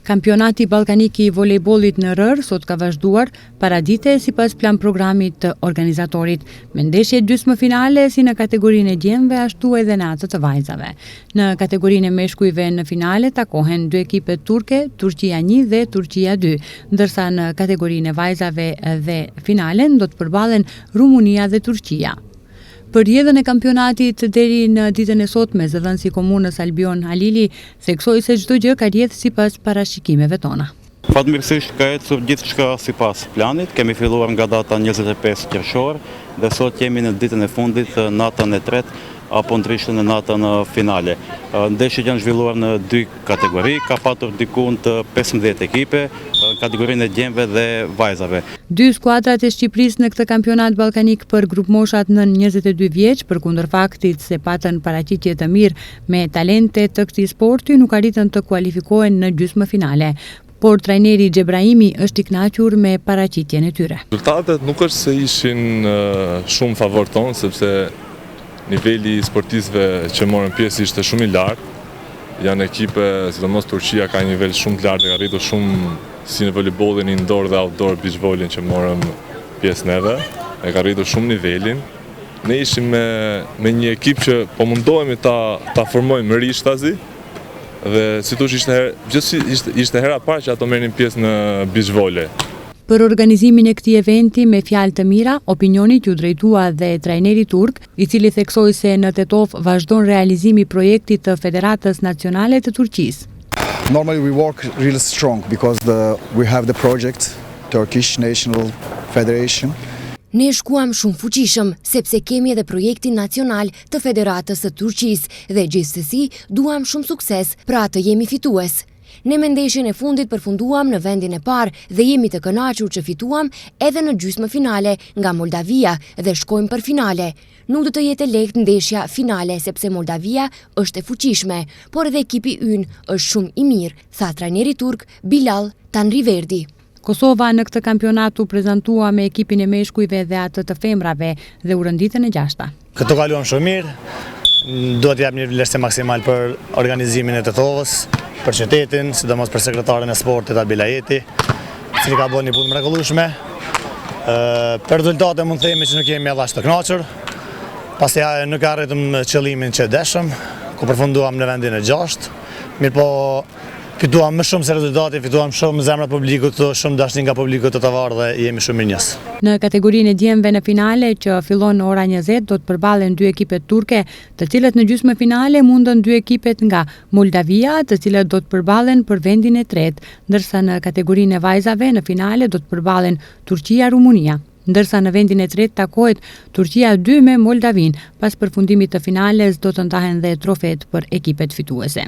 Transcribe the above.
Kampionati ballkanik I volejbollit në rër sot ka vazhduar paradite sipas plan programit të organizatorit, me ndeshje gjysmëfinale si në kategorinë e djemve ashtu edhe në atë të vajzave. Në kategorinë e meshkujve në finale takohen dy ekipet turke, Turqia 1 dhe Turqia 2, ndërsa në kategorinë e vajzave dhe finalen do të përballen Rumunia dhe Turqia. Për rrjedhën e kampionatit deri në ditën e sotme, zëdhënësi I komunës Albion Halili theksoi se çdo gjë ka rrjedhë sipas parashikimeve tona. Fatmirësisht ka ecur gjithçka sipas planit. Kemi filluar nga data 25 qershor dhe sot jemi në ditën e fundit, natën e tretë apo ndryshe në natën finale. Ndeshjet janë zhvilluar në dy kategori, ka patur diku të 15 ekipe, kategorinë e djemve dhe vajzave. Dy skuadrat e Shqipërisë në këtë kampionat ballkanik për grup moshat nën 22 vjeç, përkundër faktit se patën paraqitje të mirë me talente të këtij sporti, nuk arritën të kualifikohen në gjysmëfinale. Por trajneri Xhebrahimi është I kënaqur me paraqitjen e tyre. Rezultatet nuk është se ishin shumë favor tonë, sepse niveli I sportistëve që morën pjesë ishte shumë I lartë. Janë ekipe, sidomos Turqia ka një nivel shumë të lartë, ka arritur shumë si në volejbollin indoor dhe outdoor beach volleyn që morëm pjesë neve, e ka arritur shumë nivelin. Ne ishim me një ekip që po mundohemi ta formojmë rishtazi dhe sitush ishte hera parë që ato merrnin pjesë në beach volley. Për organizimin e këtij eventi me fjalë të mira, opinionit ju drejtua dhe trajneri turk, I cili theksoi se në Tetov vazhdon realizimi I projektit të Federatës Nacionale të Turqisë. Normally we work really strong because we have the project Turkish National Federation. Ne shkuam shumë fuqishëm, sepse kemi edhe projektin nacional të Federatës së Turqisë dhe gjithsesi duam shumë sukses, pra të jemi fitues. Ne me ndeshjen e fundit përfunduam në vendin e parë dhe jemi të kënaqur që fituam edhe në gjysmëfinale nga Moldavia dhe shkojmë për finale. Nuk do të jetë lehtë ndeshja finale sepse Moldavia është e fuqishme, por edhe ekipi ynë është shumë I mirë, tha trajneri turk Bilal Tanriverdi. Kosova në këtë kampionat u prezantua me ekipin e meshkujve dhe atë të femrave dhe u rënditën e gjashta. Këtu kaluam shumë mirë, duhet t'jap një vlerësim maksimal për organizimin e Tetovës, për qytetin, sidomos për sekretaren e sportit Albila Jeti, cili ka bërë një punë mrekullueshme. Për rezultate mund të themi që nuk jemi edhe të kënaqur. Pasi nuk arritëm qëllimin që deshëm, ku përfunduam në vendin e 6. Mirëpo fituam më shumë se rezultati, fituam shumë zemrat publikut, shumë dashni nga publiku të Tavar dhe jemi shumë mirënjohës. Në kategorinë e djemve në finale që fillon në ora 20 do të përballen dy ekipet turke, të cilët në gjysmëfinale mundën dy ekipet nga Moldavia, të cilët do të përballen për vendin e tretë, ndërsa në kategorinë e vajzave në finale do të përballen Turqia Rumunia. Ndërsa në vendin e tretë takohet Turqia 2 me Moldavin, pas përfundimit të finales do të ndahen dhe trofet për ekipet fituese.